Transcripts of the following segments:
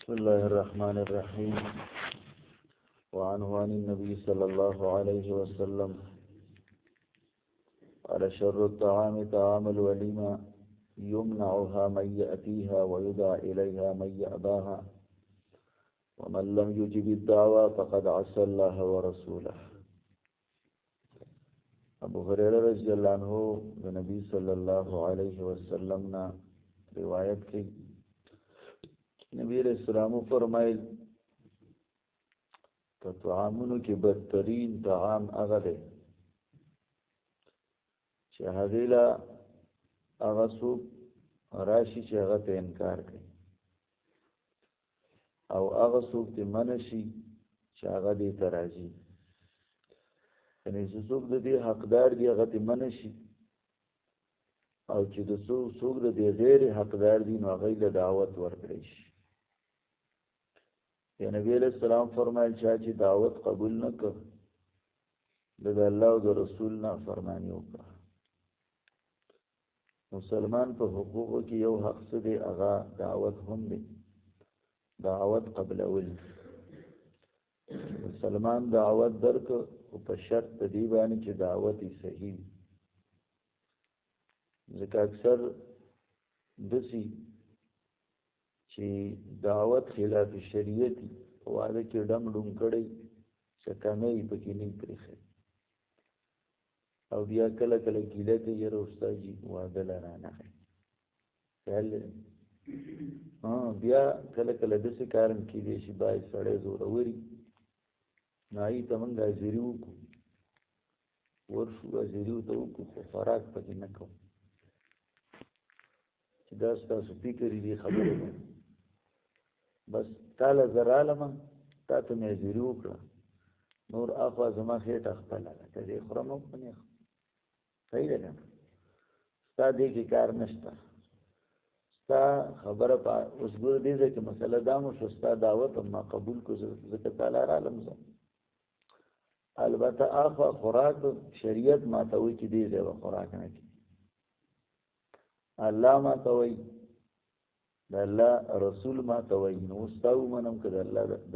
بسم الله الرحمن الرحيم. وعن النبي صلى الله عليه وسلم قال شر الطعام طعام الوليمة يمنعها من يأتيها ويدعى إليها من يأباها ومن لم يجب الدعوة فقد عصى الله ورسوله. ابو هريره رضی اللہ عنہ نبی صلی اللہ علیہ وسلم نا روایت کی نبی علیہ السلام فرمایل کہ طعامونو کې بدترین طعام هغه دی چې هغې له هغه څوک راشي چې هغه ته انکار کوي او هغه څوک ته منع شي چې هغه دې ته راځي. یعنې چې څوک د دې حقدار دی هغه ته منع شي او چې د څوک د دې غیر حقدار دی نو هغه له دعوت ورکړي شي. یا نبی علیہ السلام فرمایل چې دعوت قبول نه کړ د الله او د رسول نه فرمانی وکړه. مسلمان په حقوقو کې یو حق څه دی هغه دعوت هم دی، دعوت قبلول. مسلمان دعوت درک او په شرط د دې باندې چې دعوت یې صحیح. ځکه اکثر دسی چې دعوت خلاف شریعت واده کې ډم ډوم کړی چې کمې پکې نه پرېښی او بیا کله کله ګیله کوي یاره استاد جي واده له رانه بیا کله کله داسې کارم کېدی شي باید سړی زوروري نو هغې ته موږ حاضري وکړو ورشو حاضري ورته وکړو خو خوراک پکې نه کوو چې دا ستاسو فکر دي خبرې نه بس تاله زه رالمه تا ته مې حاضري وکړه نور اخوا زما خېټه خپله ده که دې خورم او که نه خورم صحیح ده که نه ستا دې کې کار نشته ستا خبره په اوس ګوره دې ځای کې مسله دا مو شو ستا دعوت هم ما قبول کړو ځکه تاله رالم زه البته اخوا خوراک شریعت ماته وایي چې دې ځای به خوراک نه کړي الله ماته وایي د الله رسول ماته وایي نو اوس تا ومنم که د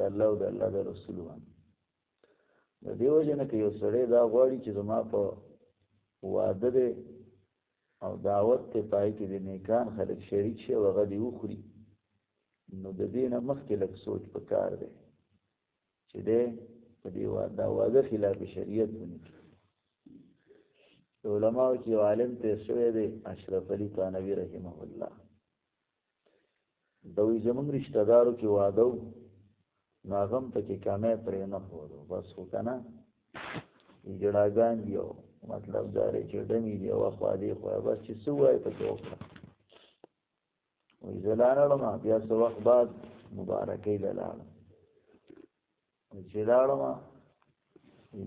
الله او د الله د رسول ومنم. د دې وجې نه که یو سړی دا غواړي چې زما په واده دی او دعوت ته پای کې د نیکان خلک شریک شي او هغه دې وخوري نو د دې نه مخکې لږ سوچ پکار دی چې دی په دې دا واده خلاف شریعت ونه کړي. علماء کې عالم تیر شوی دی اشرف علي تانوي رحمه الله دوی زمونږ رشتہ دارو کې واده و نو هغه هم پکې کامې پرې نه ښودو بس خو که نه جړاګان دي او مطلب دا دی چې ډمې دي او خوا دې خوا بس چې څه ووایي پکې وکړه. وایي زه لاړم بیا څه وخت بعد مبارکۍ له لاړم چې لاړم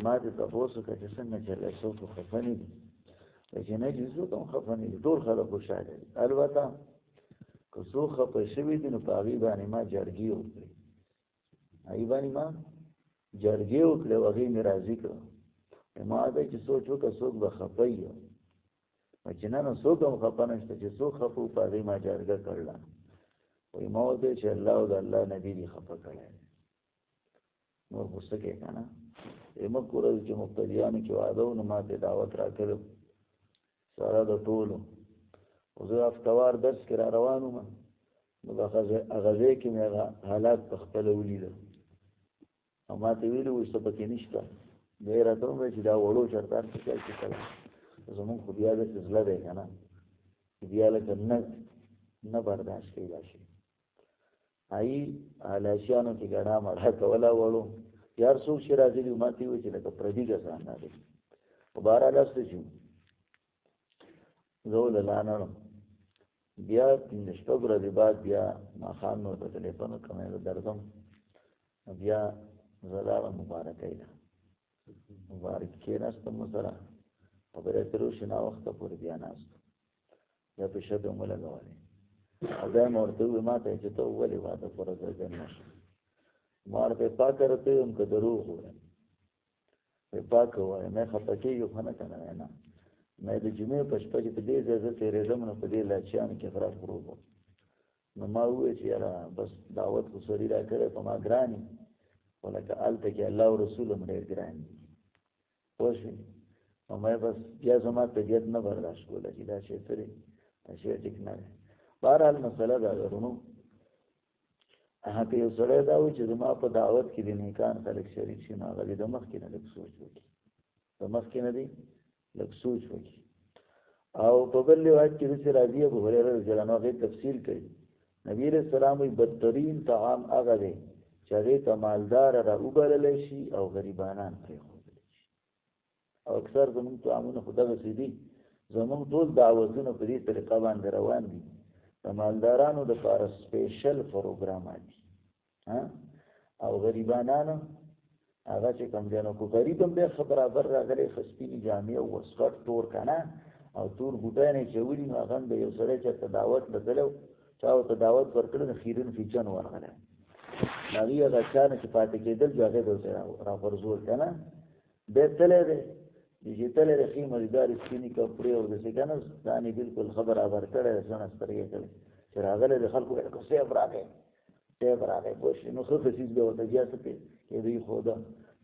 ما ته تپوس وکړه چې څنګه چلی څوک خو خفه نه دي چې نه چې څوک هم خفه نه دي ټول خلک خوشحاله دي. البته که څوک خفه شوي دي نو په هغې باندې ما جرګې وکړې هغې باندې ما جرګې وکړې او هغې مې راضي کړه ما ته چې سوچ وکړه څوک به خفه وي چې نه نو څوک هم خفه نشته چې څوک خفه و په هغې ما جرګه کړله وایي ما ورته چې الله او د الله نبي دې خفه کړی نور خو څه کوې که نه زموږ کوره چې مبتدیانو کې واده و نو ما ته دعوت راکړی سره د ټولو خو زه هفتوار درس کې را روان وم نو هغه ځای کې مې هغه حالات په خپله ولیدل او ما ته ویلي وایي څه پکې نشته بیا یې راته وویل چې دا وړو چرتان څه کوي چې کله زمونږ خو بیا داسې زړه دی که نه چې بیا لکه نه برداشت کوي دا شي هغې هلاشیانو کې ګڼه مړه کوله وړو یار څوک چې راځي دي ما ته وایي چې لکه پردي کسان راغلي خو بهرحال هسته چې زه وللاړم بیا پنځه شپږ ورځې بعد بیا ماښام مې ورته ټلیفون وکړم زه درځم بیا زه لاړم مبارکۍ له مبارک کېناستم ورسره خبرې اترې وشوې ناوخته پورې بیا ناستو بیا په شګه مو لګولې او بیا مې ورته وویل ما ته چې ته ولې واده پوره ګرځېد نه شو ما ورته پاکه راته ویم که دروغ ووایم پاکه ووایم مې خفه کېږي خو نه که نه نه مې د جمعې په شپه چې په دې ځای زه تېرېدم نو په دې لاچیانو کې غره پروت وم نو ما وویل چې یاره بس دعوت خو خسري را کړې په ما ګراني ولکه الته کې الله او رسول هم ډېر ګران دي پوه شوې نو مې بس بیا زما طبیعت نه برداشت کوله چې دا شی څه دی دا شی ټیک نه دی بهرحال مسله دا درنو هغه یو سړی دا و چې زما په دعوت کې د نیکان خلک شریک شي نو هغه د مخکې نه لږ سوچ وکړي د مخکې نه دی لږ سوچ وکړي او په بل روایت کې داسې راځي ابو هريره رضی الله عنه هغې تفصیل کوي نبي علیه السلام وایي بدترین طعام هغه دی چې هغې ته مالدار را وبللی شي او غریبانان پرېښودلی شي او اکثر زمونږ طعامونه خو دغسې دي زمونږ ټول دعوتونه په دې طریقه باندې روان دي د مالدارانو دپاره سپیشل پروګرامات دي او غریبانانو هغه چې کوم دی نو خو غریب هم دی ښه برابر راغلی ښه سپینې جامې او وسکټ تور که نه او تور بوټان یې چولي نو هغه هم د یو سړی چېرته دعوت له تللی چا ورته دعوت ورکړی نو خیرن فیچن ورغلی هغې هغه چا نه چې پاتې کېدل جو هغې به ورته راغورځول که نه بیا تللی دی چې تللی دی ښې مزیدارې سپینې کپړې او داسې که نه ځان یې بلکل ښه برابر کړی دی سڼه سترګې کړی چې راغلی دی خلکو ویل که صیب راغی صیب راغی پوه شوې نو ښه خسیس بیا ورته بیا څه کېدی خوده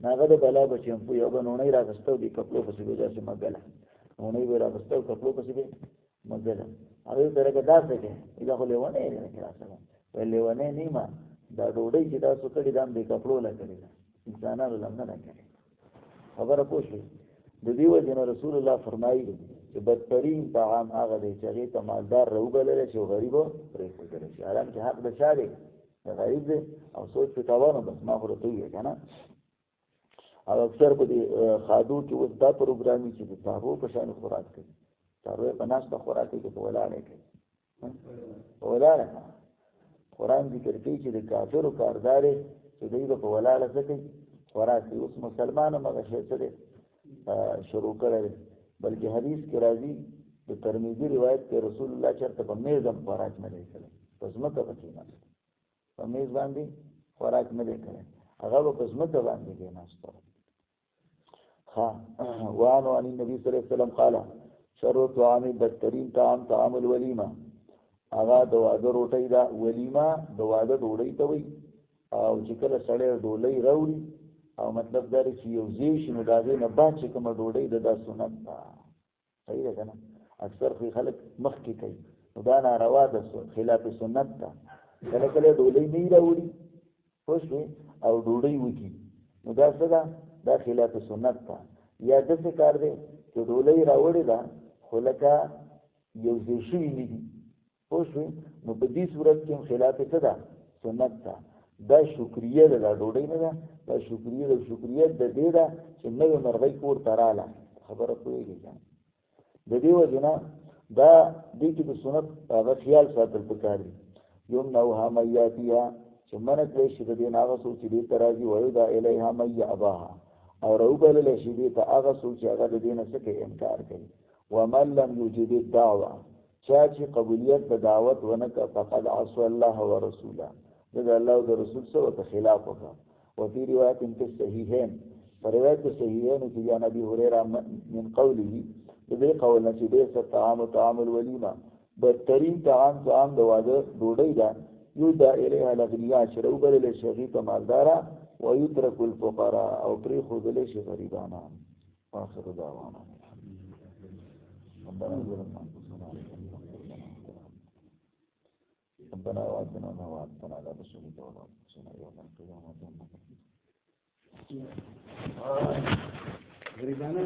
نو هغه د بلا به چمپو یو به نوڼۍ رااخېسته او دې کپړو پسې به داسې مګله نوڼۍ به یې رااخېسته او کپړو پسې به مګله هغې ورته لکه داسې دی دا خو لیونی دی لکه داسې ویل لیونی نه یم دا ډوډۍ چې تاسو کړې دا هم دې کپړو له کړې ده انسانانو له هم نه ده کړې خبره پوه شوې د دې وجې نه رسول الله فرمایي چې بدترین طعام هغه دی چې هغې ته مالدار راوبللی شي او غریب پرېښودلی شي حالانکې حق د چا دی د غریب دی او سوچ پې کوه نو بس ما خو راته وویل که نه او اکثر په دې خادو کې اوس دا پروګرام وي چې د څاروو په شان خوراک کوي څاروی په ناسته خوراک کوي که په ولاړه کوي په ولاړه قرآن ذکر کوي چې د کافرو کاردار دی چې دوی به په ولاړه څه کوي خوراک کوي اوس مسلمان هم هغه شی څه دی شروع کړی دی بلکې حدیث کې راځي د ترمذي روایت کې رسول الله چېرته په میز هم خوراک نه دی کړی په ځمکه به کېناست په میز باندې خوراک نه دی کړی هغه به په ځمکه باندې کېناسته وعنه عن النبي صلی الله علیه وسلم قال شر الطعام بدترین طعام طعام الولیمه هغه د واده روټۍ ده ولیمه د واده ډوډۍ ته وایي او چې کله سړی ډولۍ راوړي او مطلب دا دی چې یو ځای شي نو د هغې نه بعد چې کومه ډوډۍ ده دا سنت ده صحیح ده که نه اکثر خو خلک مخکې کوي نو دا ناروا ده خلاف سنت ده کله کله ډولۍ نه یې راوړي پوه شوې او ډوډۍ وکړي نو دا څه ده دا خلاف سنت ده یا داسې کار دی چې ډولۍ راوړې ده خو لکه یو ځای شوي نه دي پوه شوې نو په دې صورت کې هم خلاف څه ده سنت ده دا شکریه ده دا ډوډۍ نه ده دا شکریه ده شکریه د دې ده چې نوې مرغۍ کور ته راله خبره پوهېږي که د دې وجې نه دا دې کې د سنت هغه خیال ساتل پکار دي یمنعها من یاتیها چې منع کړی شي د دې نه هغه څوک چې دې ته راځي ویدع الیها من یأباها او راوبللی شي دې ته هغه څوک چې هغه د دې نه څه کوي انکار کوي ومن لم یجب الدعوه چا چې قبولیت د دعوت ونه کړه فقد عصى الله ورسوله د الله او د رسول سره ته خلاف وکړه وفي روایت کې صحیحین روایت صحیحین کې یا نبی هريره من قوله دې قول نه چې دې طعام الولیمه بدترین طعام د واده ډوډۍ ده یودع الیها الاغنیاء چې راوبللی شي هغې ته مالداره ویترک الفقراء او پرېښودلی شي غریبانان آخر دعوانا ربنا وعدنا ما وعدتنا على رسولك ولا تخزنا يوم القيامة غريبانا